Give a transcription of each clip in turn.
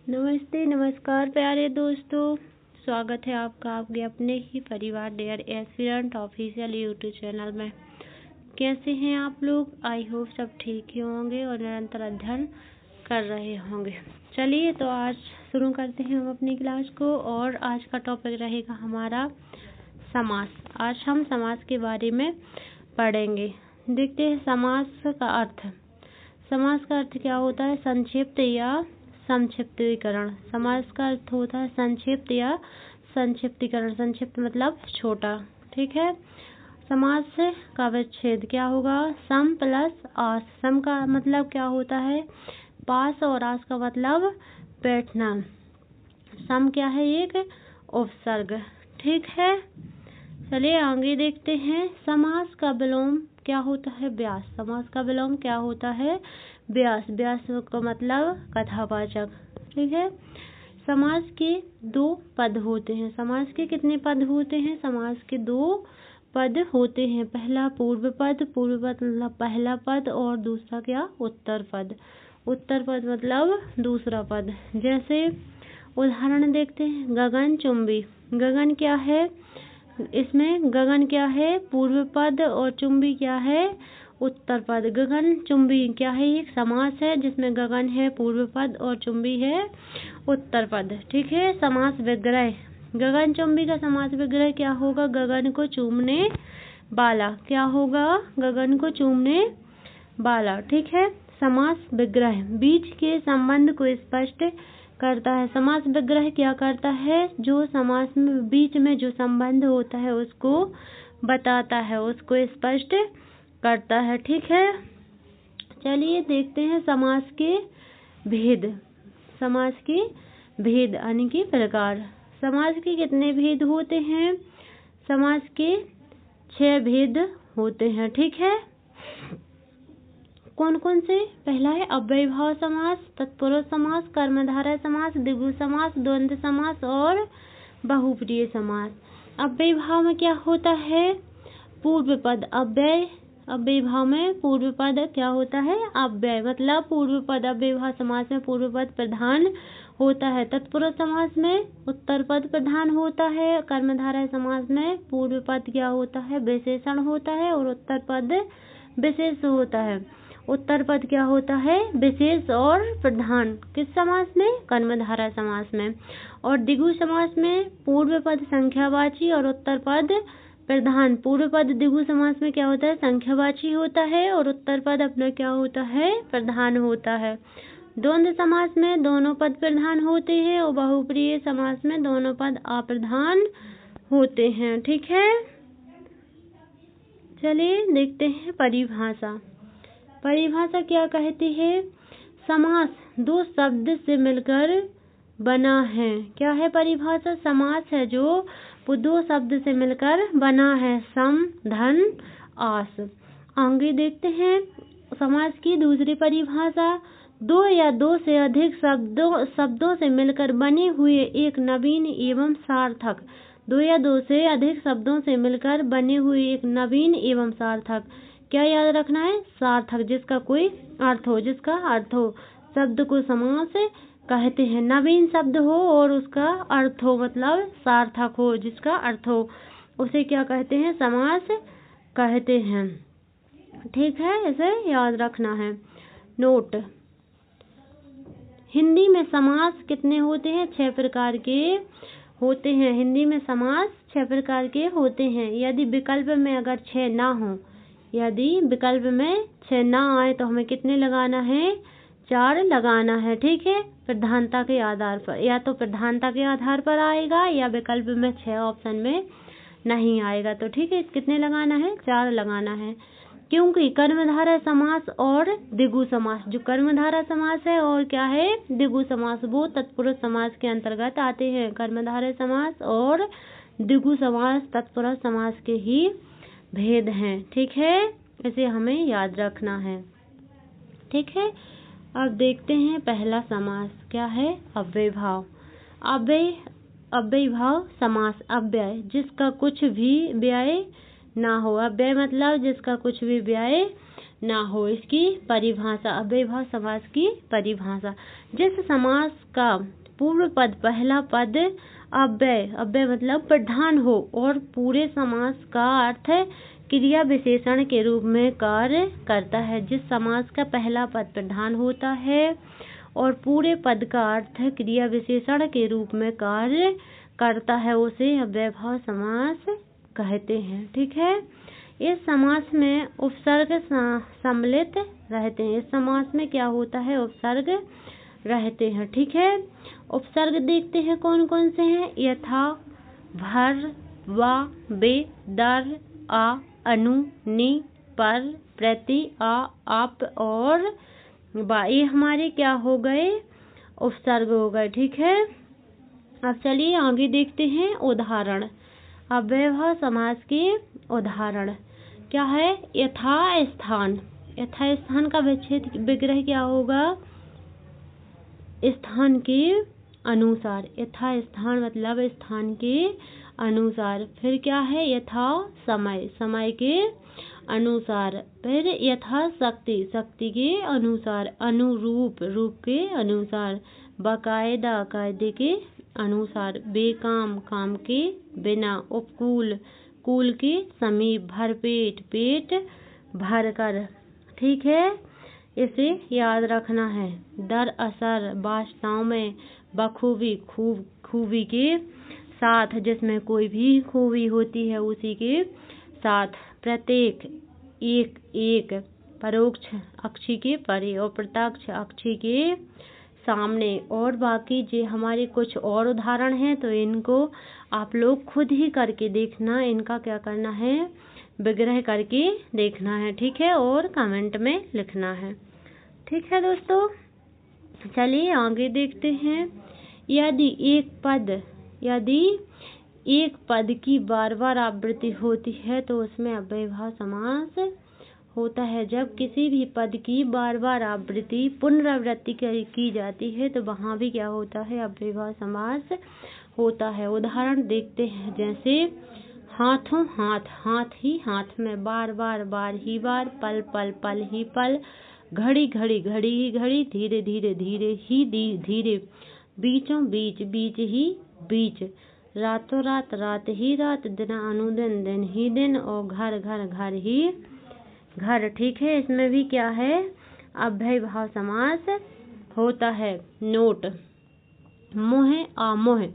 नमस्ते, नमस्कार प्यारे दोस्तों। स्वागत है आपका आपके अपने ही परिवार dare aspirant official YouTube channel में। कैसे हैं आप लोग? आई होप सब ठीक ही होंगे और निरंतर अध्ययन कर रहे होंगे। चलिए तो आज शुरू करते हैं हम अपनी क्लास को और आज का टॉपिक रहेगा हमारा समास। आज हम समास के बारे में पढ़ेंगे। देखते हैं समास का अर्थ। समास का अर्थ क्या होता है? संक्षिप्त या संक्षिप्तीकरण। समास का अर्थ होता है संक्षिप्त या संक्षिप्तीकरण। संक्षिप्त मतलब छोटा, ठीक है। समास का विच्छेद क्या होगा? सम प्लस आस। सम का मतलब क्या होता है? पास और आस का मतलब बैठना। सम क्या है? एक उपसर्ग, ठीक है। चलिए आगे देखते हैं। समास का विलोम क्या होता है? व्यास। समास का विलोम क्या होता है? व्यास। व्यास का मतलब कथावाचक, ठीक है। समास के दो पद होते हैं। समास के कितने पद होते हैं? समास के दो पद होते हैं। पहला पूर्व पद। पूर्व पद मतलब पहला पद और दूसरा क्या? उत्तर पद। उत्तर पद मतलब दूसरा पद। जैसे उदाहरण देखते हैं। गगन चुंबी। गगन क्या है? इसमें गगन क्या है? पूर्व पद और चुंबी क्या है? उत्तर पद। गगन चुंबी क्या है? एक समास है जिसमें गगन है पूर्व पद और चुंबी है उत्तर पद, ठीक है। समास विग्रह। गगन चुंबी का समास विग्रह क्या होगा? गगन को चूमने वाला। क्या होगा? गगन को चूमने वाला, ठीक है। समास विग्रह बीच के संबंध को स्पष्ट करता है। समास विग्रह क्या करता है? जो समास में बीच में जो संबंध होता है उसको बताता है, उसको स्पष्ट करता है, ठीक है। चलिए देखते हैं समास के भेद। समास के भेद यानी कि प्रकार। समास के कितने भेद होते हैं? समास के 6 भेद होते हैं, ठीक है। कौन कौन से? पहला है अव्ययीभाव समास, तत्पुरुष समास, कर्मधारय समास, द्विगु समास, द्वंद्व समास और बहुप्रिय समास। अव्ययीभाव में क्या होता है? पूर्व पद अव्यय। अव्ययीभाव में पूर्व पद क्या होता है? अव्यय मतलब पूर्व पद। अव्ययीभाव समास में पूर्व पद प्रधान होता है। तत्पुरुष समास में उत्तर पद प्रधान होता है। कर्मधारय समास में पूर्व पद क्या होता है? विशेषण होता है और उत्तर पद विशेष होता है। उत्तर पद क्या होता है? विशेष और प्रधान। किस समास में? कर्मधारय समास में। और द्विगु समास में पूर्व पद संख्यावाची और उत्तर पद प्रधान। पूर्व पद द्विगु समास में क्या होता है? संख्यावाची होता है और उत्तर पद अपना क्या होता है? प्रधान होता है। द्वंद्व समास में दोनों पद प्रधान होते हैं और बहुप्रिय समास में दोनों पद अप्रधान होते हैं, ठीक है। चलिए देखते हैं परिभाषा। परिभाषा क्या कहती है? समास दो शब्द से मिलकर बना है। क्या है परिभाषा? समास है जो वो दो शब्द से मिलकर बना है। सम, धन, आस। आगे देखते हैं समास की दूसरी परिभाषा। दो या दो से अधिक शब्दों से मिलकर बने हुए एक नवीन एवं सार्थक। दो या दो से अधिक शब्दों से मिलकर बने हुए एक नवीन एवं सार्थक। क्या याद रखना है? सार्थक, जिसका कोई अर्थ हो, जिसका अर्थ हो। शब्द को समास कहते हैं। नवीन शब्द हो और उसका अर्थ हो, मतलब सार्थक हो, जिसका अर्थ हो, उसे क्या कहते हैं? समास कहते हैं, ठीक है। इसे याद रखना है। नोट। हिंदी में समास कितने होते हैं? 6 प्रकार के होते हैं। हिंदी में समास 6 प्रकार के होते हैं। यदि विकल्प में अगर 6 ना हो, यदि विकल्प में 6 ना आए तो हमें कितने लगाना है? 4 लगाना है, ठीक है। प्रधानता के आधार पर, या तो प्रधानता के आधार पर आएगा या विकल्प में 6 ऑप्शन में नहीं आएगा तो, ठीक है। कितने लगाना है? 4 लगाना है। क्योंकि कर्मधारय समास और द्विगु समास, जो कर्मधारय समास है और क्या है? द्विगु समास, वो तत्पुरुष समास के अंतर्गत आते हैं। कर्मधारय समास और द्विगु समास तत्पुरुष समास के ही भेद हैं, ठीक है। इसे हमें याद रखना है, ठीक है। अब देखते हैं पहला समास क्या है? अव्ययीभाव। अव्ययीभाव समास। अव्यय जिसका कुछ भी व्यय ना हो। अव्यय मतलब जिसका कुछ भी व्यय ना हो। इसकी परिभाषा, अव्ययभाव समास की परिभाषा, जिस समास का पूर्व पद पहला पद अव्यय, अव्यय मतलब प्रधान हो और पूरे समास का अर्थ क्रिया विशेषण के रूप में कार्य करता है। जिस समास का पहला पद प्रधान होता है और पूरे पद का अर्थ क्रिया विशेषण के रूप में कार्य करता है, उसे अव्ययभाव समास कहते हैं। ठीक है। इस समास में उपसर्ग सम्मिलित रहते हैं। इस समास में क्या होता है? उपसर्ग रहते हैं। ठीक है। उपसर्ग देखते हैं कौन कौन से हैं। यथा, भर, वा, बे, दर, आ, अनु, नि, पर, प्रति, आ, आप और बा, ये हमारे क्या हो गए? उपसर्ग हो गए। ठीक है। अब चलिए आगे देखते हैं उदाहरण। अव्ययभाव समास के उदाहरण क्या है? यथा स्थान, यथा स्थान का विग्रह क्या होगा? स्थान के अनुसार। यथा स्थान मतलब स्थान के अनुसार। फिर क्या है? यथा समय, समय के अनुसार। फिर यथा शक्ति, शक्ति के अनुसार। अनुरूप, रूप के अनुसार। बाकायदा, कायदे के अनुसार। बेकाम, काम के बिना। उपकूल, कूल के समीप। भरपेट, पेट भर कर। ठीक है। इसे याद रखना है। दरअसल, वास्तव में। बखूबी, खूबी के साथ, जिसमें कोई भी खूबी होती है उसी के साथ। प्रत्येक, एक एक। परोक्ष, अक्षी के परे और प्रत्यक्ष, अक्षी के सामने। और बाकी जो हमारे कुछ और उदाहरण हैं तो इनको आप लोग खुद ही करके देखना। इनका क्या करना है? विग्रह करके देखना है। ठीक है। और कमेंट में लिखना है। ठीक है दोस्तों। चलिए आगे देखते हैं। यदि एक पद की बार बार आवृत्ति होती है तो उसमें अव्ययभाव समास होता है। जब किसी भी पद की बार बार आवृत्ति, पुनरावृत्ति की जाती है तो वहाँ भी क्या होता है? अव्ययभाव समास होता है। उदाहरण देखते हैं। जैसे हाथों हाथ, हाथ ही हाथ में। बार बार, बार ही बार। पल पल, पल ही पल। घड़ी घड़ी, घड़ी ही घड़ी। धीरे धीरे, धीरे ही धीरे। बीचों बीच, बीच ही बीच। रातों रात, रात ही रात। दिन अनुदिन, दिन ही दिन। और घर घर, घर ही घर। ठीक है। इसमें भी क्या है? अव्ययभाव समास होता है। नोट, मोह, आमोह।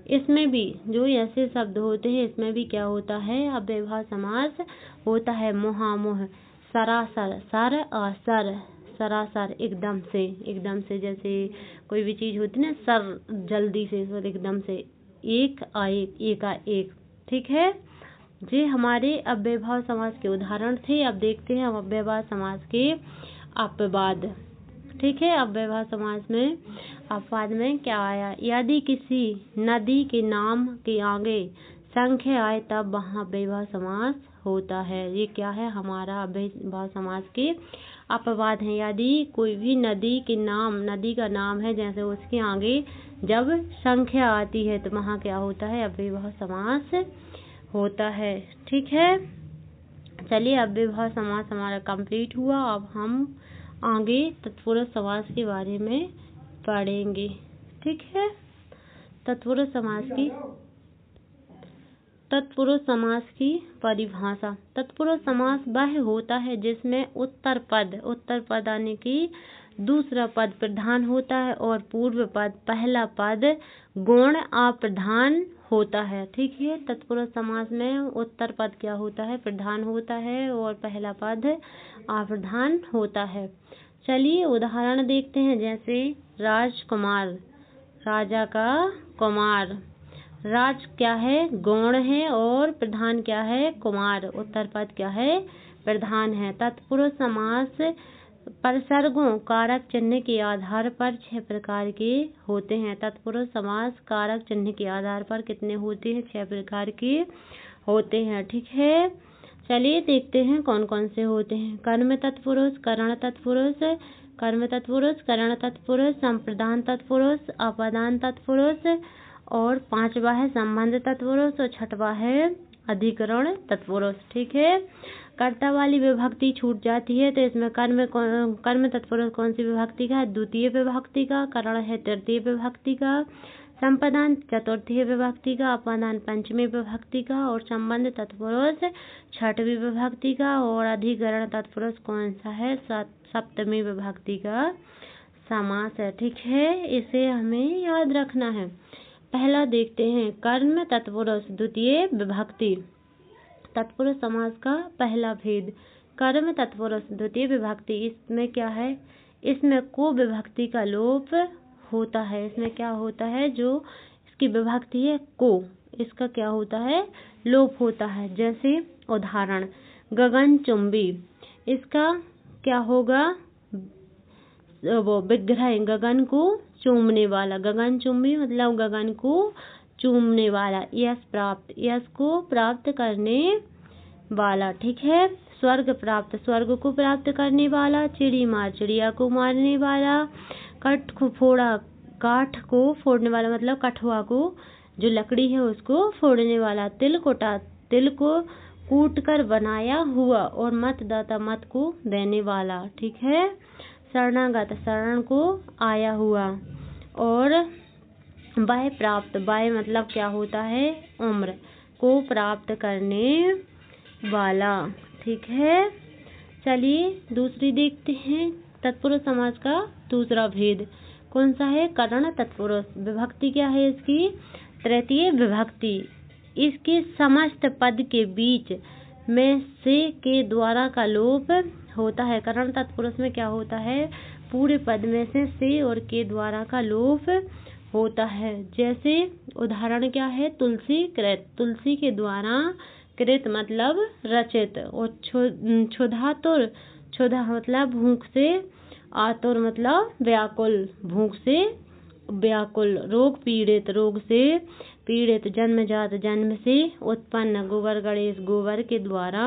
इसमें भी जो ऐसे शब्द होते हैं इसमें भी क्या होता है? अव्ययभाव समास होता है। मोहामोह। सरासर, सर असर। सरासर, एकदम से, एकदम से। जैसे कोई भी चीज होती है ना, सर जल्दी से, सर एकदम से। एक आएक, एकाएक। ठीक है। ये हमारे अव्ययभाव समास के उदाहरण थे। अब देखते हैं हम अव्ययभाव समास के अपवाद। ठीक है। अव्ययभाव समास में अपवाद में क्या आया? यदि किसी नदी के नाम के आगे संख्या आए तब वहाँ अव्ययभाव समास होता है। ये क्या है? हमारा अव्ययभाव समास के अपवाद हैं। यदि कोई भी नदी के नाम, नदी का नाम है, जैसे उसके आगे जब संख्या आती है तो वहाँ क्या होता है? अव्ययभाव समास होता है। ठीक है। चलिए अव्ययभाव समास हमारा कंप्लीट हुआ। अब हम आगे तत्पुरुष समास के बारे में पढ़ेंगे। ठीक है। तत्पुरुष समास की परिभाषा। तत्पुरुष समास वह होता है जिसमें उत्तर पद आने की दूसरा पद प्रधान होता है और पूर्व पद, पहला पद गौण अप्रधान होता है। ठीक है। तत्पुरुष समास में उत्तर पद क्या होता है? प्रधान होता है और पहला पद अप्रधान होता है। चलिए उदाहरण देखते हैं। जैसे राजकुमार, राजा का कुमार। राज क्या है? गौण है और प्रधान क्या है? कुमार। उत्तर पद क्या है? प्रधान है। तत्पुरुष समास परसर्गों, कारक चिन्ह के आधार पर 6 प्रकार के होते हैं। तत्पुरुष समास कारक चिन्ह के आधार पर कितने होते हैं? 6 प्रकार के होते हैं। ठीक है। चलिए देखते हैं कौन कौन से होते हैं। कर्म तत्पुरुष, करण तत्पुरुष, कर्म तत्पुरुष, करण तत्पुरुष, संप्रदान तत्पुरुष, अपादान तत्पुरुष और 5वां है संबंध तत्पुरुष और 6वां है अधिकरण तत्पुरुष। ठीक है, कर्ता वाली विभक्ति छूट जाती है तो इसमें कर्म तत्पुरुष कौन सी विभक्ति का है? द्वितीय विभक्ति का। करण है तृतीय विभक्ति का। संपदान चतुर्थी विभक्ति का। अपादान पंचमी विभक्ति का। और संबंध तत्पुरुष छठवीं विभक्ति का। और अधिकरण तत्पुरुष कौन सा है? सप्तमी विभक्ति का समास है। ठीक है, इसे हमें याद रखना है। पहला देखते हैं, कर्म तत्पुरुष द्वितीय विभक्ति। तत्पुरुष समास का पहला भेद, कर्म तत्पुरुष द्वितीय विभक्ति। इसमें क्या है? इसमें को विभक्ति का लोप होता है। इसमें क्या होता है? जो इसकी विभक्ति है को, इसका क्या होता है? लोप होता है। जैसे उदाहरण, गगनचुंबी, इसका क्या होगा? वो विग्रह, गगन को चूमने वाला। गगनचुंबी मतलब गगन को चूमने वाला। यश प्राप्त, यश को प्राप्त करने वाला। ठीक है, स्वर्ग प्राप्त, स्वर्ग को प्राप्त करने वाला। चिड़ी मार, चिड़िया को मारने वाला। कठ को फोड़ा, काठ को फोड़ने वाला मतलब कठुआ को, जो लकड़ी है उसको फोड़ने वाला। तिल कोटा, तिल को कूट कर बनाया हुआ। और मतदाता, मत को देने वाला। ठीक है, शरणागत, शरण को आया हुआ। और वय प्राप्त, वय मतलब क्या होता है? उम्र को प्राप्त करने वाला। ठीक है, चलिए दूसरी देखते हैं। तत्पुरुष समास का दूसरा भेद कौन सा है? करण तत्पुरुष। विभक्ति क्या है इसकी? तृतीय विभक्ति। इसके समस्त पद के बीच में से के द्वारा का लोप होता है। करण तत्पुरुष में क्या होता है? पूरे पद में से और के द्वारा का लोप होता है। जैसे उदाहरण क्या है? तुलसी कृत, तुलसी के द्वारा, कृत मतलब रचित। और क्षुधातुर, क्षुधा मतलब भूख से, आतुर मतलब व्याकुल, भूख से व्याकुल। रोग पीड़ित, रोग से पीड़ित। जन्मजात, जन्म से उत्पन्न। गोबर गणेश, गोबर के द्वारा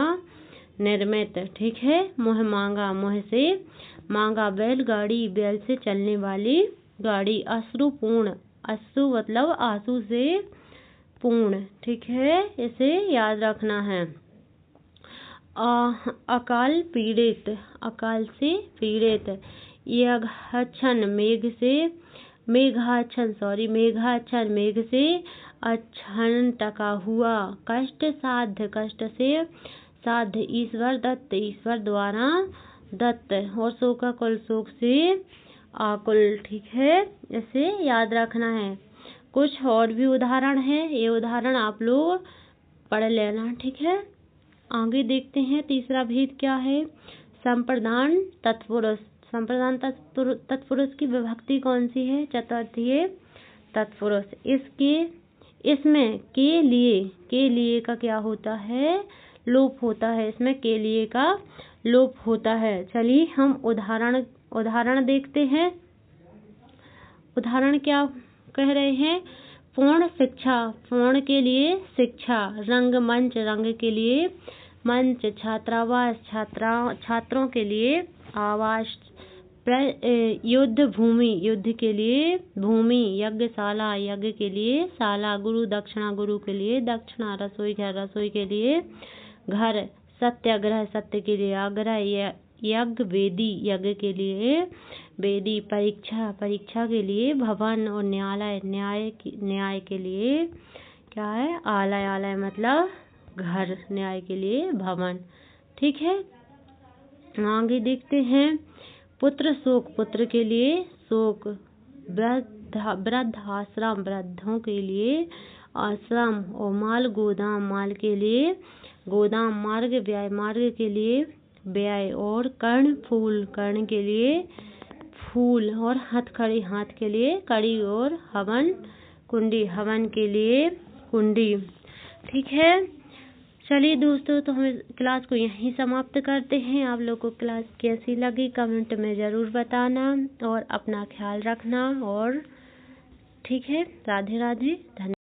निर्मित। ठीक है, मोह मांगा, मोह से मांगा। बैलगाड़ी, बैल से चलने वाली गाड़ी। अश्रुपूर्ण, अश्रु मतलब आंसू से पूर्ण। ठीक है, इसे याद रखना है। अकाल पीड़ित, अकाल से पीड़ित। यज्ञाच्छन, मेघ से, मेघाच्छन मेघ से अच्छन टका हुआ। कष्ट साध्य, कष्ट से साध्य। ईश्वर दत्त, ईश्वर द्वारा दत्त। और शोकाकुल, शोक से आकुल। ठीक है, इसे याद रखना है। कुछ और भी उदाहरण है, ये उदाहरण आप लोग पढ़ लेना। ठीक है, आगे देखते हैं। तीसरा भेद क्या है? संप्रदान तत्पुरुष। संप्रदान तत्पुरुष की विभक्ति कौन सी है? चतुर्थीय तत्पुरुष। इसमें के लिए का क्या होता है? लोप होता है। इसमें के लिए का लोप होता है। चलिए हम उदाहरण देखते हैं। उदाहरण क्या कह रहे हैं? पूर्ण शिक्षा, पूर्ण के लिए शिक्षा। रंगमंच, रंग के लिए मंच। छात्रावास, छात्रों के लिए आवास। युद्ध भूमि, युद्ध के लिए भूमि। यज्ञशाला, यज्ञ के लिए शाला। गुरु दक्षिणा, गुरु के लिए दक्षिणा। रसोई घर, रसोई के लिए घर। सत्याग्रह, सत्य के लिए आग्रह। यज्ञ वेदी, यज्ञ के लिए वेदी। परीक्षा, परीक्षा के लिए भवन। और न्यायालय, न्याय के लिए क्या है? आलय, आलय मतलब घर। न्याय के लिए भवन। ठीक है, आगे देखते हैं। पुत्र शोक, पुत्र के लिए शोक। वृद्धाश्रम, वृद्धों के लिए आश्रम। और माल गोदाम, माल के लिए गोदाम। मार्ग, व्यय, मार्ग के लिए व्यय। और कर्ण फूल, कर्ण के लिए फूल। और हथकड़ी, हाथ के लिए कड़ी। और हवन कुंडी, हवन के लिए कुंडी। ठीक है, चलिए दोस्तों, तो हम क्लास को यहीं समाप्त करते हैं। आप लोग को क्लास कैसी लगी कमेंट में ज़रूर बताना। और अपना ख्याल रखना। और ठीक है, राधे राधे, धन्यवाद।